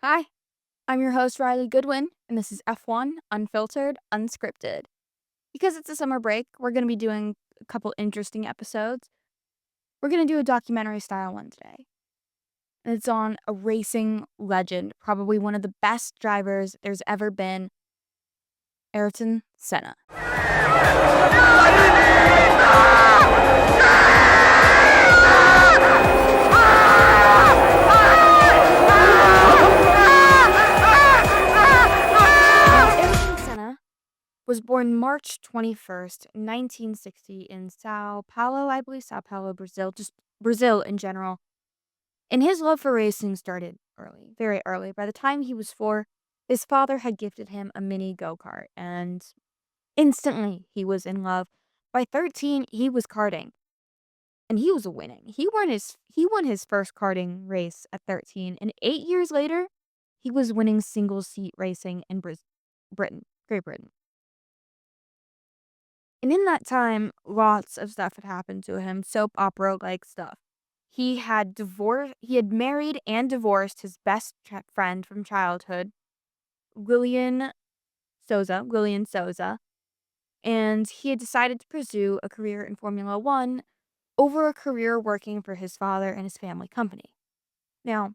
Hi, I'm your host, Riley Goodwin, and this is F1 Unfiltered, Unscripted. Because it's a summer break, we're going to be doing a couple interesting episodes. We're going to do a documentary style one today. And it's on a racing legend, probably one of the best drivers there's ever been, Ayrton Senna. Ayrton Senna was born March 21st, 1960 in Sao Paulo, I believe, Sao Paulo, Brazil, just Brazil in general. And his love for racing started early, very early. By the time he was 4, his father had gifted him a mini go-kart, and instantly he was in love. By 13, he was karting, and he was winning. He won his first karting race at 13, and 8 years later, he was winning single seat racing in Great Britain. And in that time, lots of stuff had happened to him, soap opera-like stuff. He had married and divorced his best friend from childhood, William Souza, and he had decided to pursue a career in Formula One over a career working for his father and his family company. Now,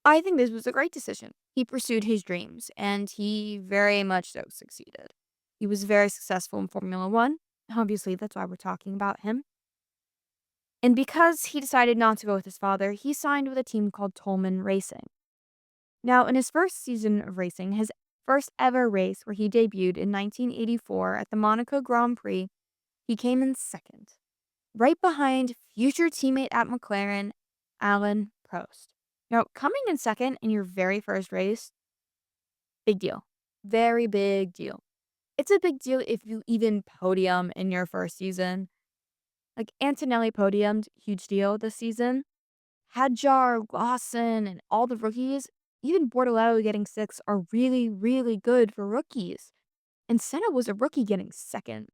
I think this was a great decision. He pursued his dreams, and he very much so succeeded. He was very successful in Formula One. Obviously, that's why we're talking about him. And because he decided not to go with his father, he signed with a team called Toleman Racing. Now, in his first season of racing, his first ever race where he debuted in 1984 at the Monaco Grand Prix, he came in second, right behind future teammate at McLaren, Alain Prost. Now, coming in second in your very first race, big deal. Very big deal. It's a big deal if you even podium in your first season. Like Antonelli podiumed, huge deal this season. Hadjar, Lawson, and all the rookies, even Bortoleto getting 6 are really, really good for rookies. And Senna was a rookie getting second.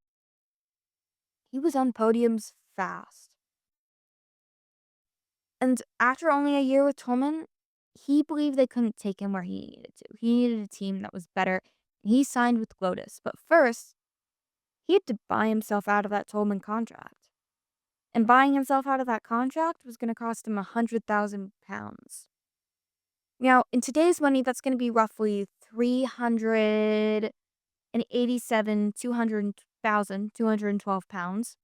He was on podiums fast. And after only a year with Toleman, he believed they couldn't take him where he needed to. He needed a team that was better. He signed with Lotus. But first, he had to buy himself out of that Toleman contract. And buying himself out of that contract was going to cost him £100,000. Now, in today's money, that's going to be roughly 212 pounds.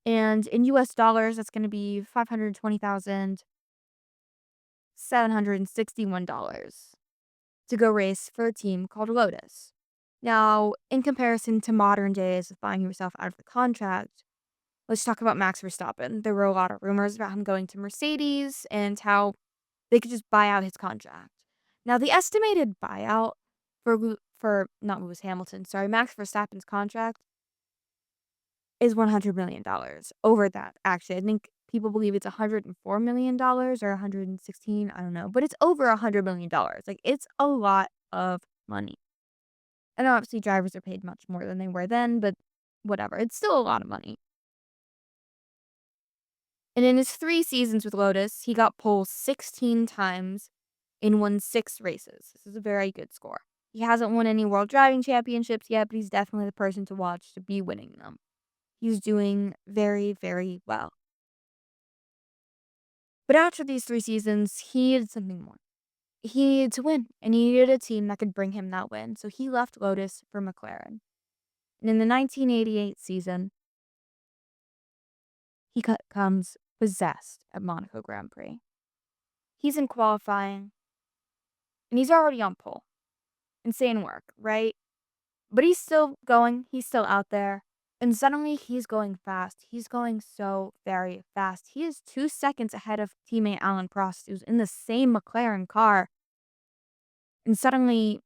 And in US dollars, that's going to be $520,761 to go race for a team called Lotus. Now, in comparison to modern days of buying yourself out of the contract, let's talk about Max Verstappen. There were a lot of rumors about him going to Mercedes and how they could just buy out his contract. Now, the estimated buyout for not Lewis Hamilton, sorry, Max Verstappen's contract is $100 million. Over that, actually. I think people believe it's $104 million or 116, I don't know. But it's over $100 million. Like, it's a lot of money. And obviously, drivers are paid much more than they were then, but whatever. It's still a lot of money. And in his 3 seasons with Lotus, he got pole 16 times and won 6 races. This is a very good score. He hasn't won any World Driving Championships yet, but he's definitely the person to watch to be winning them. He's doing very, very well. But after these 3 seasons, he needed something more. He needed to win, and he needed a team that could bring him that win. So he left Lotus for McLaren. And in the 1988 season, he comes possessed at Monaco Grand Prix. He's in qualifying, and he's already on pole. Insane work, right? But he's still going. He's still out there. And suddenly he's going fast. He's going so very fast. He is 2 seconds ahead of teammate Alain Prost, who's in the same McLaren car. And suddenly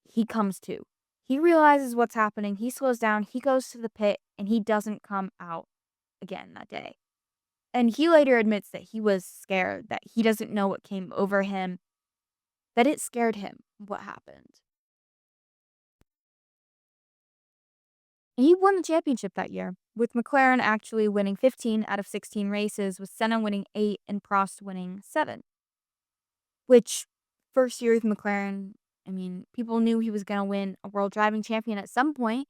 he comes to. He realizes what's happening. He slows down. He goes to the pit, and he doesn't come out again that day. And he later admits that he was scared, that he doesn't know what came over him, that it scared him what happened. And he won the championship that year, with McLaren actually winning 15 out of 16 races, with Senna winning 8 and Prost winning 7. Which, first year with McLaren, I mean, people knew he was going to win a world driving champion at some point,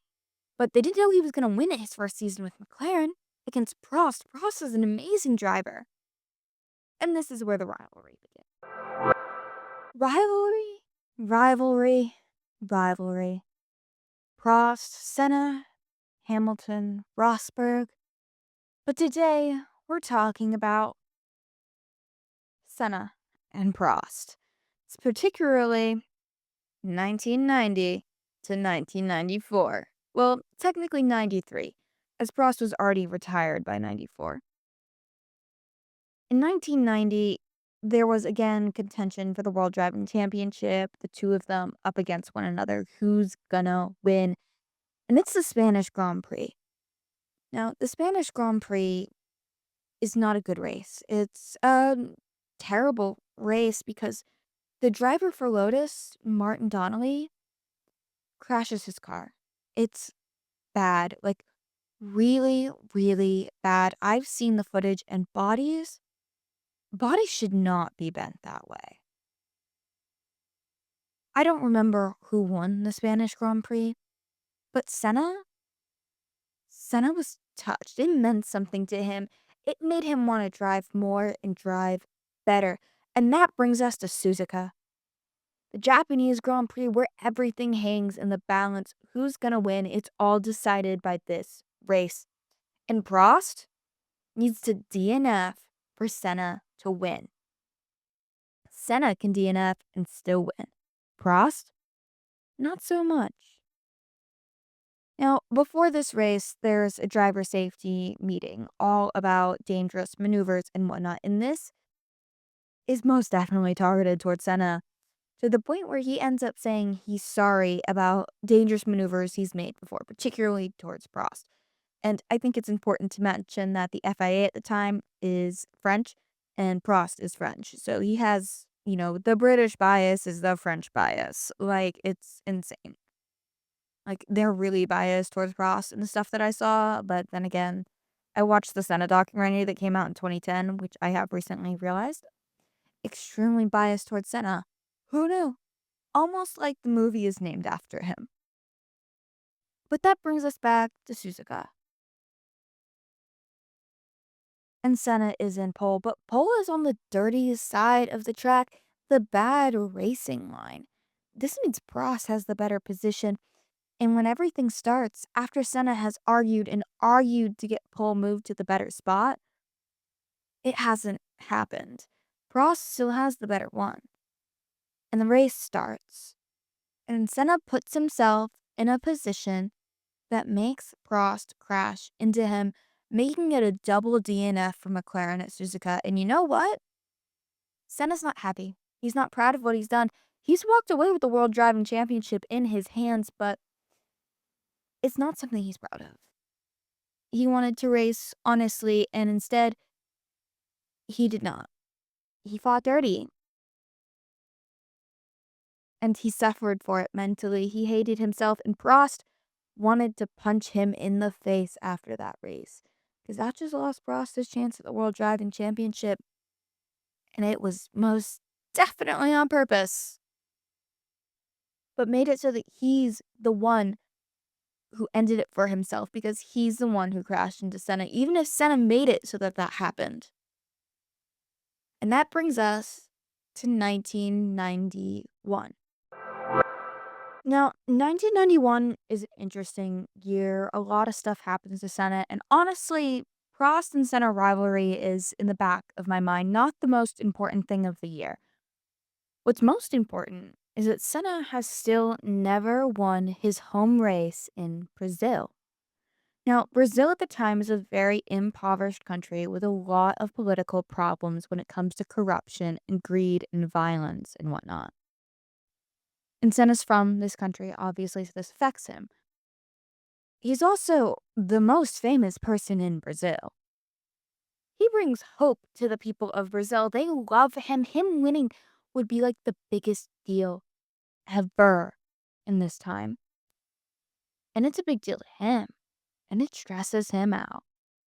but they didn't know he was going to win it his first season with McLaren against Prost. Prost is an amazing driver. And this is where the rivalry begins. Rivalry, rivalry, rivalry. Prost, Senna, Hamilton, Rosberg. But today, we're talking about Senna and Prost. It's particularly 1990 to 1994. Well, technically 93, as Prost was already retired by 94. In 1990, there was again contention for the World Driving Championship, the two of them up against one another. Who's gonna win? And it's the Spanish Grand Prix. Now, the Spanish Grand Prix is not a good race. It's a terrible race because the driver for Lotus, Martin Donnelly, crashes his car. It's bad. Like, really, really bad. I've seen the footage, and bodies should not be bent that way. I don't remember who won the Spanish Grand Prix, but Senna was touched. It meant something to him. It made him want to drive more and drive better. And that brings us to Suzuka, the Japanese Grand Prix, where everything hangs in the balance. Who's going to win? It's all decided by this race. And Prost needs to DNF for Senna to win. Senna can DNF and still win. Prost? Not so much. Now, before this race, there's a driver safety meeting all about dangerous maneuvers and whatnot. And this is most definitely targeted towards Senna, to the point where he ends up saying he's sorry about dangerous maneuvers he's made before, particularly towards Prost. And I think it's important to mention that the FIA at the time is French and Prost is French. So he has, the British bias is the French bias. Like, it's insane. Like, they're really biased towards Prost and the stuff that I saw. But then again, I watched the Senna documentary that came out in 2010, which I have recently realized. Extremely biased towards Senna. Who knew? Almost like the movie is named after him. But that brings us back to Suzuka. And Senna is in pole, but pole is on the dirtiest side of the track, the bad racing line. This means Prost has the better position. And when everything starts, after Senna has argued and argued to get pole moved to the better spot, it hasn't happened. Prost still has the better one. And the race starts. And Senna puts himself in a position that makes Prost crash into him, making it a double DNF for McLaren at Suzuka. And you know what? Senna's not happy. He's not proud of what he's done. He's walked away with the World Driving Championship in his hands, but it's not something he's proud of. He wanted to race honestly, and instead, he did not. He fought dirty. And he suffered for it mentally. He hated himself, and Prost wanted to punch him in the face after that race, because that just lost Prost his chance at the World Driving Championship, and it was most definitely on purpose, but made it so that he's the one who ended it for himself, because he's the one who crashed into Senna, even if Senna made it so that that happened. And that brings us to 1991. Now, 1991 is an interesting year. A lot of stuff happens to Senna, and honestly, Prost and Senna rivalry is in the back of my mind, not the most important thing of the year. What's most important is that Senna has still never won his home race in Brazil. Now, Brazil at the time is a very impoverished country with a lot of political problems when it comes to corruption and greed and violence and whatnot. And Senna's from this country, obviously, so this affects him. He's also the most famous person in Brazil. He brings hope to the people of Brazil. They love him. Him winning would be like the biggest deal ever in this time. And it's a big deal to him. And it stresses him out.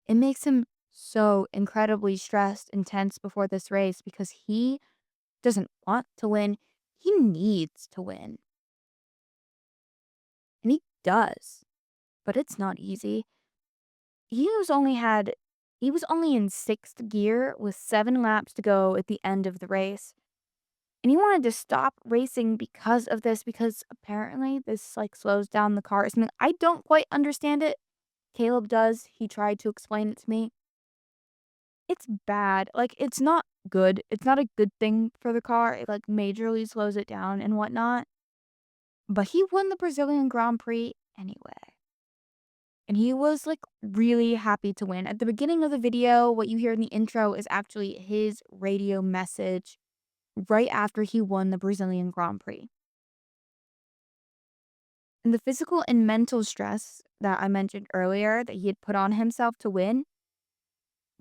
It makes him so incredibly stressed and tense before this race because he doesn't want to win. He needs to win, and he does, but it's not easy. He was only had he was only in 6th gear with 7 laps to go at the end of the race, and he wanted to stop racing because of this, because apparently this, like, slows down the car or something. I don't quite understand it. Caleb does. He tried to explain it to me. It's bad. Like, it's not good. It's not a good thing for the car. It, like, majorly slows it down and whatnot. But he won the Brazilian Grand Prix anyway. And he was, like, really happy to win. At the beginning of the video, what you hear in the intro is actually his radio message right after he won the Brazilian Grand Prix. And the physical and mental stress that I mentioned earlier that he had put on himself to win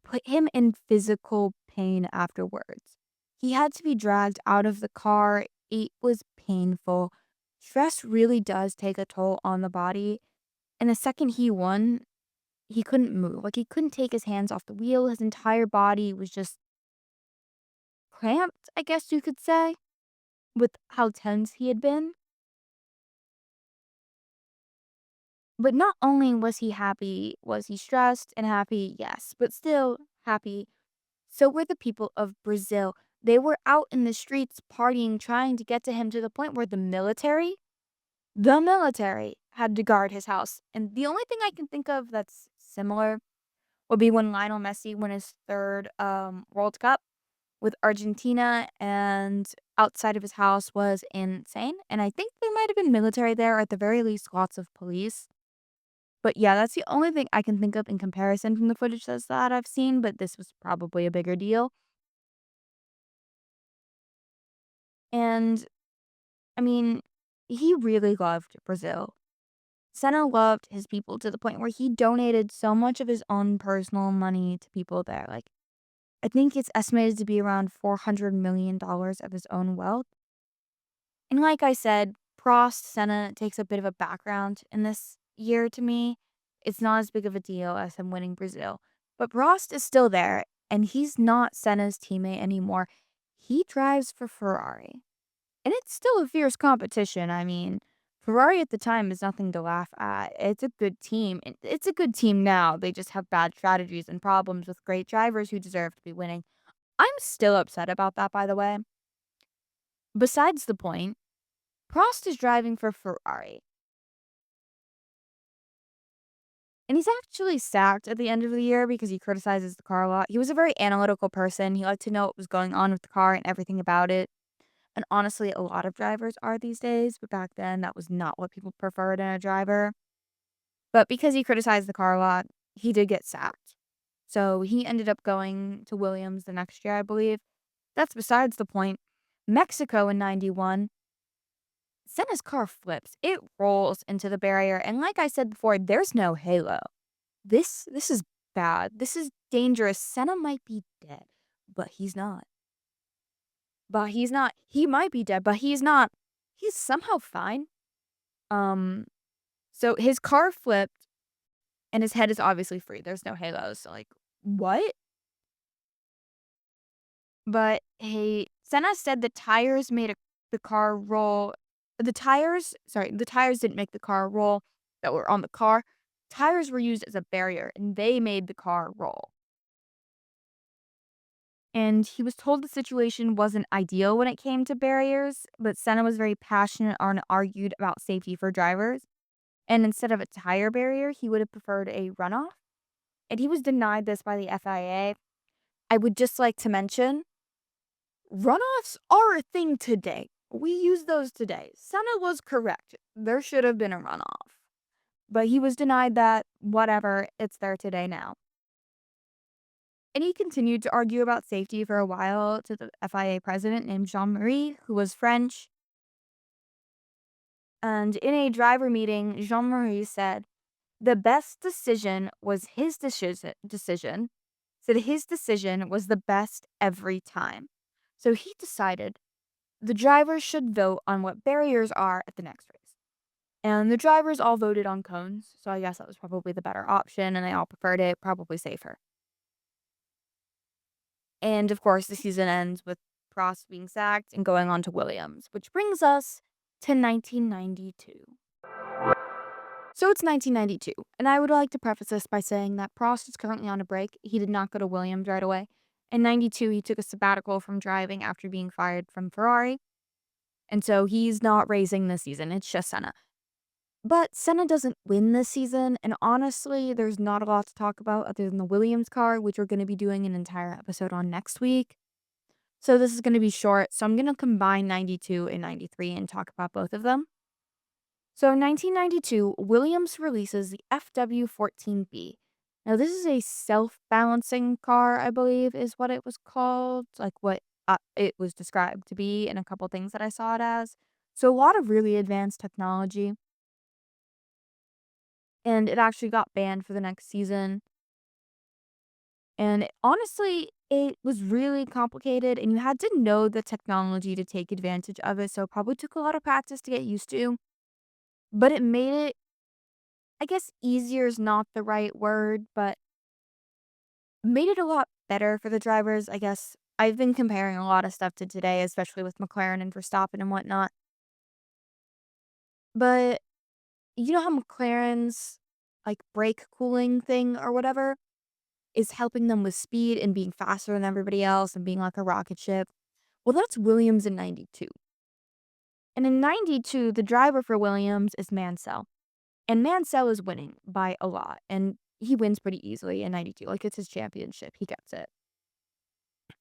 put him in physical pain afterwards. He had to be dragged out of the car. It was painful. Stress really does take a toll on the body. And the second he won, he couldn't move. Like, he couldn't take his hands off the wheel. His entire body was just cramped, I guess you could say, with how tense he had been. But not only was he happy, was he stressed and happy? Yes, but still happy. So were the people of Brazil. They were out in the streets partying, trying to get to him, to the point where the military had to guard his house. And the only thing I can think of that's similar would be when Lionel Messi won his third World Cup with Argentina, and outside of his house was insane. And I think there might have been military there, or at the very least, lots of police. But yeah, that's the only thing I can think of in comparison from the footage that I've seen, but this was probably a bigger deal. And I mean, he really loved Brazil. Senna loved his people to the point where he donated so much of his own personal money to people there. Like, I think it's estimated to be around $400 million of his own wealth. And like I said, Prost Senna takes a bit of a background in this year to me. It's not as big of a deal as him winning Brazil. But Prost is still there, and he's not Senna's teammate anymore. He drives for Ferrari. And it's still a fierce competition. I mean, Ferrari at the time is nothing to laugh at. It's a good team. It's a good team now. They just have bad strategies and problems with great drivers who deserve to be winning. I'm still upset about that, by the way. Besides the point, Prost is driving for Ferrari. And he's actually sacked at the end of the year because he criticizes the car a lot. He was a very analytical person. He liked to know what was going on with the car and everything about it. And honestly, a lot of drivers are these days, but back then that was not what people preferred in a driver. But because he criticized the car a lot, he did get sacked. So he ended up going to Williams the next year, I believe. That's besides the point. Mexico in 91, Senna's car flips. It rolls into the barrier. And like I said before, there's no halo. This is bad. This is dangerous. Senna might be dead, but he's not. But he's not. He might be dead, but he's not. He's somehow fine. Um, so his car flipped and his head is obviously free. There's no halo. So, like, what? But hey, Senna said the car roll. The tires didn't make the car roll that were on the car. Tires were used as a barrier and they made the car roll. And he was told the situation wasn't ideal when it came to barriers, but Senna was very passionate and argued about safety for drivers. And instead of a tire barrier, he would have preferred a runoff. And he was denied this by the FIA. I would just like to mention runoffs are a thing today. We use those today. Senna was correct. There should have been a runoff. But he was denied that. Whatever. It's there today now. And he continued to argue about safety for a while to the FIA president named Jean Marie, who was French. And in a driver meeting, Jean Marie said the best decision was his decision. Said his decision was the best every time. So he decided the drivers should vote on what barriers are at the next race. And the drivers all voted on cones. So I guess that was probably the better option, and they all preferred it, probably safer. And of course, the season ends with Prost being sacked and going on to Williams, which brings us to 1992. So it's 1992, and I would like to preface this by saying that Prost is currently on a break. He did not go to Williams right away. In 92, he took a sabbatical from driving after being fired from Ferrari, and so he's not racing this season. It's just Senna. But Senna doesn't win this season, and honestly, there's not a lot to talk about other than the Williams car, which we're going to be doing an entire episode on next week. So this is going to be short, so I'm going to combine 92 and 93 and talk about both of them. So in 1992, Williams releases the FW14B. Now, this is a self-balancing car, I believe, is what it was called, like what it was described to be, and a couple things that I saw it as. So a lot of really advanced technology, and it actually got banned for the next season. And honestly, it was really complicated, and you had to know the technology to take advantage of it, so it probably took a lot of practice to get used to. But it made it, I guess easier is not the right word, but made it a lot better for the drivers, I guess. I've been comparing a lot of stuff to today, especially with McLaren and Verstappen and whatnot. But you know how McLaren's like brake cooling thing or whatever is helping them with speed and being faster than everybody else and being like a rocket ship? Well, that's Williams in 92. And in 92, the driver for Williams is Mansell. And Mansell is winning by a lot. And he wins pretty easily in 92. Like, it's his championship. He gets it.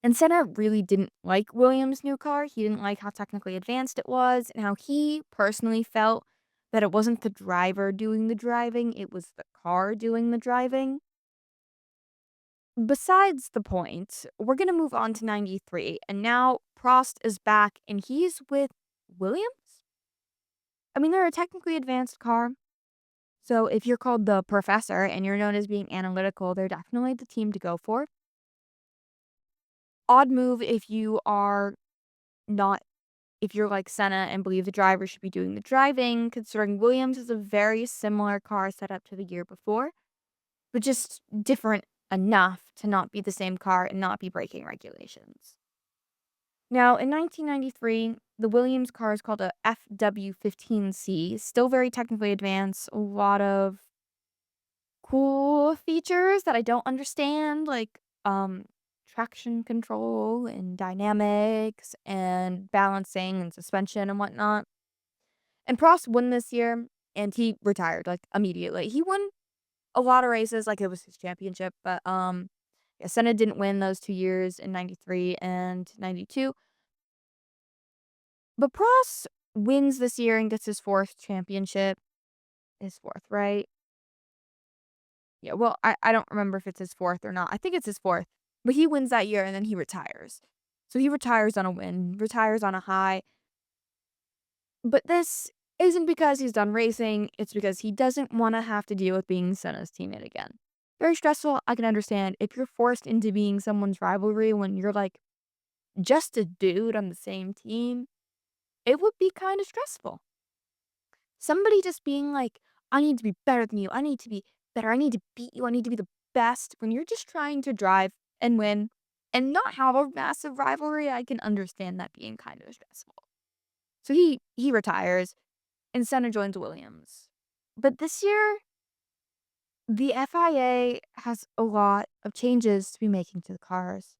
And Senna really didn't like Williams' new car. He didn't like how technically advanced it was and how he personally felt that it wasn't the driver doing the driving, it was the car doing the driving. Besides the point, we're going to move on to 93. And now Prost is back and he's with Williams? I mean, they're a technically advanced car. So if you're called the professor and you're known as being analytical, they're definitely the team to go for. Odd move if you are not, if you're like Senna and believe the driver should be doing the driving, considering Williams is a very similar car setup to the year before, but just different enough to not be the same car and not be breaking regulations. Now, in 1993, the Williams car is called a FW15C, still very technically advanced, a lot of cool features that I don't understand, like traction control and dynamics and balancing and suspension and whatnot. And Prost won this year and he retired like immediately. He won a lot of races like it was his championship, but yeah, Senna didn't win those 2 years in 93 and 92. But Prost wins this year and gets his fourth championship. His fourth, right? Yeah, well, I don't remember if it's his fourth or not. I think it's his fourth. But he wins that year and then he retires. So he retires on a win, retires on a high. But this isn't because he's done racing, it's because he doesn't want to have to deal with being Senna's teammate again. Very stressful, I can understand. If you're forced into being someone's rivalry when you're like just a dude on the same team, it would be kind of stressful. Somebody just being like, I need to be better than you. I need to be better. I need to beat you. I need to be the best. When you're just trying to drive and win and not have a massive rivalry, I can understand that being kind of stressful. So he retires and Senna joins Williams. But this year, the FIA has a lot of changes to be making to the cars.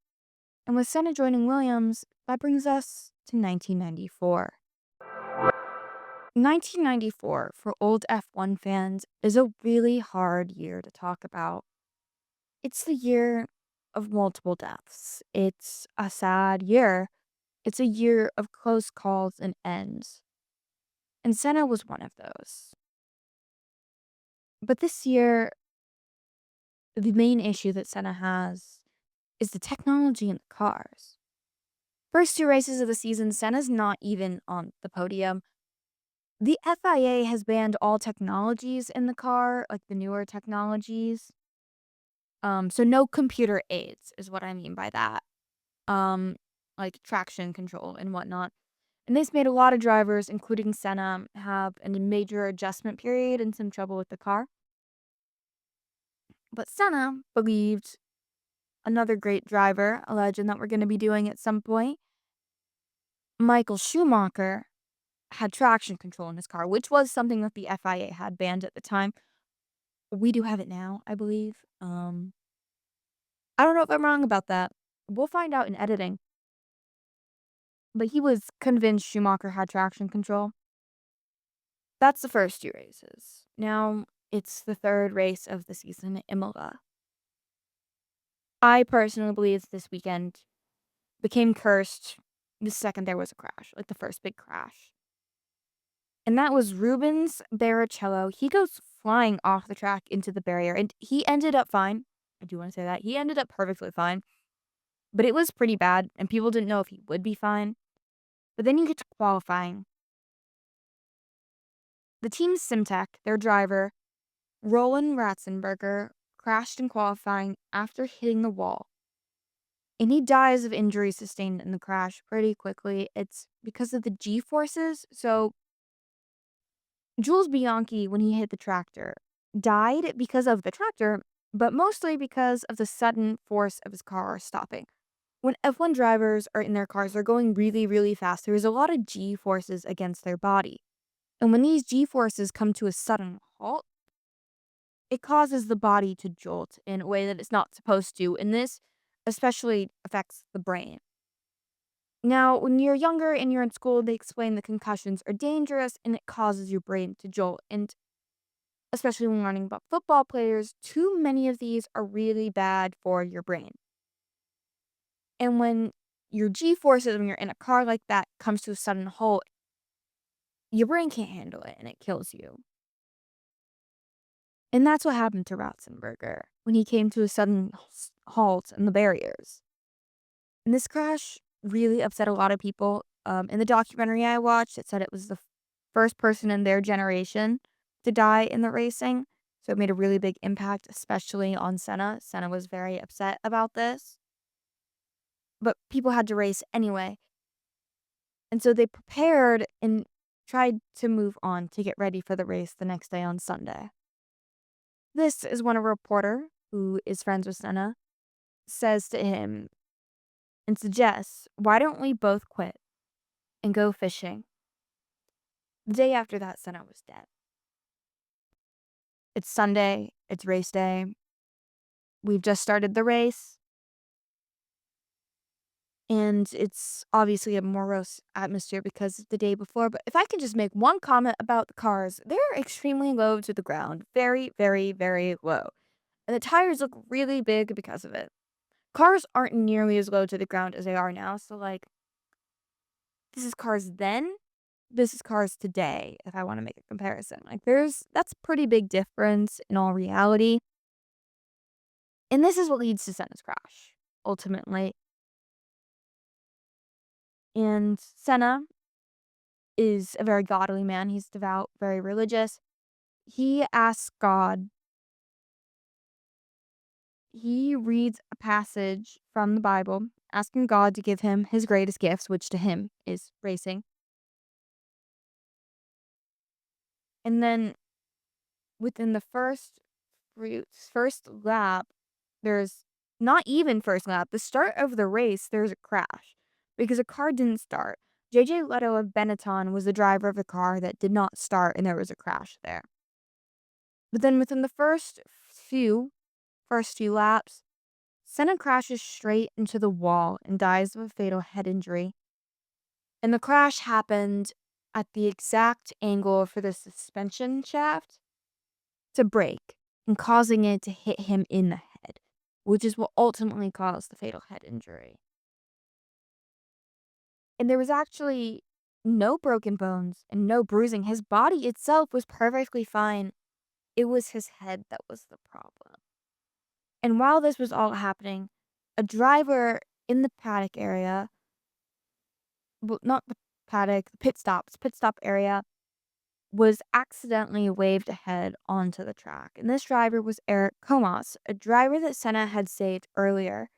And with Senna joining Williams, that brings us to 1994. 1994, for old F1 fans, is a really hard year to talk about. It's the year of multiple deaths. It's a sad year. It's a year of close calls and ends. And Senna was one of those. But this year, the main issue that Senna has is the technology in the cars. First two races of the season, Senna's not even on the podium. The FIA has banned all technologies in the car, like the newer technologies. So no computer aids is what I mean by that. Um, like traction control and whatnot. And this made a lot of drivers, including Senna, have a major adjustment period and some trouble with the car. But Senna believed another great driver, a legend that we're going to be doing at some point, Michael Schumacher had traction control in his car, which was something that the FIA had banned at the time. We do have it now, I believe. I don't know if I'm wrong about that. We'll find out in editing. But he was convinced Schumacher had traction control. That's the first two races. Now it's the third race of the season at Imola. I personally believe this weekend became cursed the second there was a crash, like the first big crash. And that was Rubens Barrichello. He goes flying off the track into the barrier, and he ended up fine. I do want to say that. He ended up perfectly fine, but it was pretty bad, and people didn't know if he would be fine. But then you get to qualifying. The team Simtek, their driver, Roland Ratzenberger, crashed in qualifying after hitting the wall. And he dies of injuries sustained in the crash pretty quickly. It's because of the G-forces. So Jules Bianchi, when he hit the tractor, died because of the tractor, but mostly because of the sudden force of his car stopping. When F1 drivers are in their cars, they're going really, really fast. There's a lot of G-forces against their body. And when these G-forces come to a sudden halt, it causes the body to jolt in a way that it's not supposed to. And this especially affects the brain. Now, when you're younger and you're in school, they explain that concussions are dangerous and it causes your brain to jolt. And especially when learning about football players, too many of these are really bad for your brain. And when your G forces, when you're in a car like that, comes to a sudden halt, your brain can't handle it and it kills you. And that's what happened to Ratzenberger when he came to a sudden halt in the barriers. And this crash really upset a lot of people. In the documentary I watched, it said it was the first person in their generation to die in the racing. So it made a really big impact, especially on Senna. Senna was very upset about this. But people had to race anyway. And so they prepared and tried to move on to get ready for the race the next day on Sunday. This is when a reporter, who is friends with Senna, says to him and suggests, why don't we both quit and go fishing? The day after that, Senna was dead. It's Sunday, it's race day. We've just started the race. And it's obviously a morose atmosphere because it's the day before. But if I can just make one comment about the cars, they're extremely low to the ground. Very, very, very low. And the tires look really big because of it. Cars aren't nearly as low to the ground as they are now. So, like, this is cars then, this is cars today, if I want to make a comparison. Like, that's a pretty big difference in all reality. And this is what leads to Senna's crash, ultimately. And Senna is a very godly man. He's devout, very religious. He asks God, he reads a passage from the Bible, asking God to give him his greatest gifts, which to him is racing. And then within the first lap, there's not even first lap, the start of the race, there's a crash because a car didn't start. JJ Leto of Benetton was the driver of the car that did not start, and there was a crash there. But then within the first few laps, Senna crashes straight into the wall and dies of a fatal head injury. And the crash happened at the exact angle for the suspension shaft to break and causing it to hit him in the head, which is what ultimately caused the fatal head injury. And there was actually no broken bones and no bruising. His body itself was perfectly fine. It was his head that was the problem. And while this was all happening, a driver in the paddock area, well, not the paddock, the pit stop area, was accidentally waved ahead onto the track. And this driver was Eric Comas, a driver that Senna had saved earlier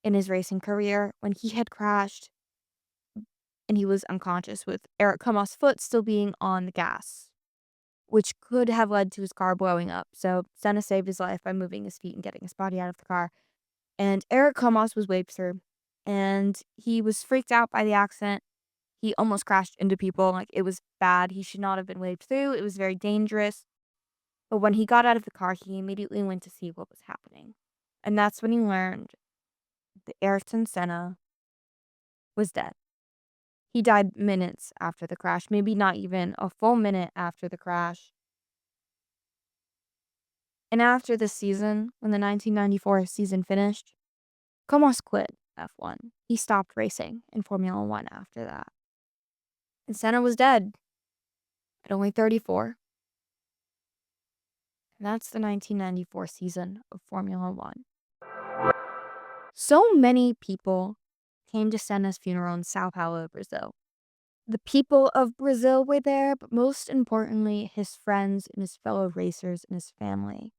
in his racing career when he had crashed and he was unconscious with Eric Comas' foot still being on the gas, which could have led to his car blowing up. So Senna saved his life by moving his feet and getting his body out of the car. And Eric Comas was waved through, and he was freaked out by the accident. He almost crashed into people, like, it was bad, he should not have been waved through, it was very dangerous, but when he got out of the car, he immediately went to see what was happening, and that's when he learned that Ayrton Senna was dead. He died minutes after the crash, maybe not even a full minute after the crash, and after the season, when the 1994 season finished, Comas quit F1. He stopped racing in Formula One after that, and Senna was dead at only 34. And that's the 1994 season of Formula One. So many people came to Senna's funeral in Sao Paulo, Brazil. The people of Brazil were there, but most importantly, his friends and his fellow racers and his family.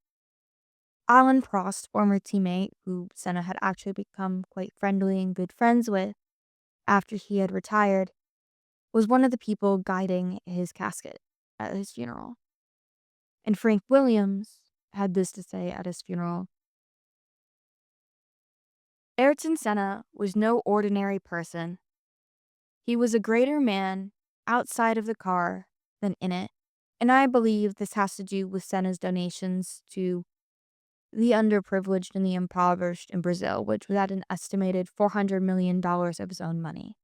Alan Prost, former teammate who Senna had actually become quite friendly and good friends with after he had retired, was one of the people guiding his casket at his funeral. And Frank Williams had this to say at his funeral: Ayrton Senna was no ordinary person. He was a greater man outside of the car than in it. And I believe this has to do with Senna's donations to the underprivileged and the impoverished in Brazil, which was at an estimated $400 million of his own money.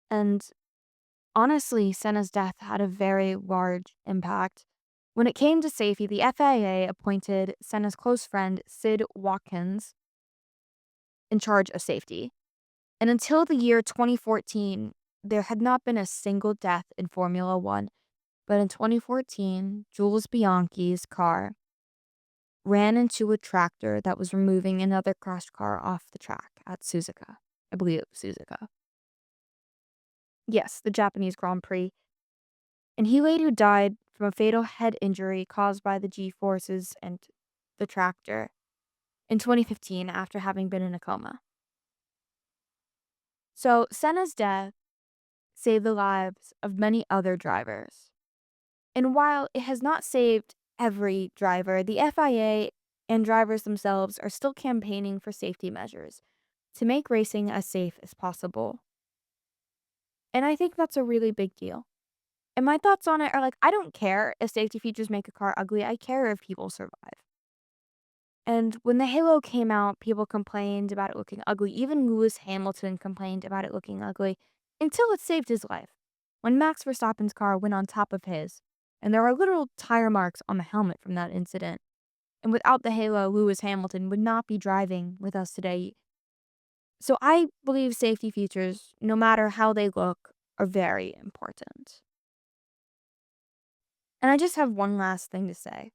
And honestly, Senna's death had a very large impact. When it came to safety, the FIA appointed Senna's close friend, Sid Watkins, in charge of safety. And until the year 2014, there had not been a single death in Formula One. But in 2014, Jules Bianchi's car ran into a tractor that was removing another crashed car off the track at Suzuka. I believe it was Suzuka. Yes, the Japanese Grand Prix. And he later died from a fatal head injury caused by the G-forces and the tractor in 2015 after having been in a coma. So Senna's death saved the lives of many other drivers. And while it has not saved every driver, the FIA and drivers themselves are still campaigning for safety measures to make racing as safe as possible. And I think that's a really big deal. And my thoughts on it are like, I don't care if safety features make a car ugly. I care if people survive. And when the Halo came out, people complained about it looking ugly. Even Lewis Hamilton complained about it looking ugly until it saved his life. When Max Verstappen's car went on top of his, and there are literal tire marks on the helmet from that incident. And without the Halo, Lewis Hamilton would not be driving with us today. So I believe safety features, no matter how they look, are very important. And I just have one last thing to say.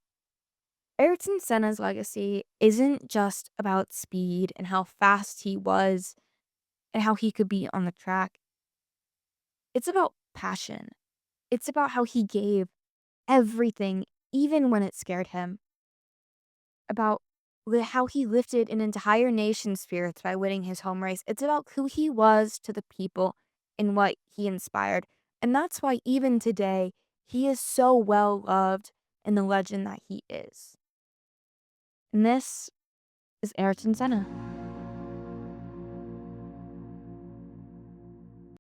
Ayrton Senna's legacy isn't just about speed and how fast he was and how he could be on the track. It's about passion. It's about how he gave everything, even when it scared him. About how he lifted an entire nation's spirits by winning his home race. It's about who he was to the people and what he inspired. And that's why even today, he is so well loved and the legend that he is. And this is Ayrton Senna.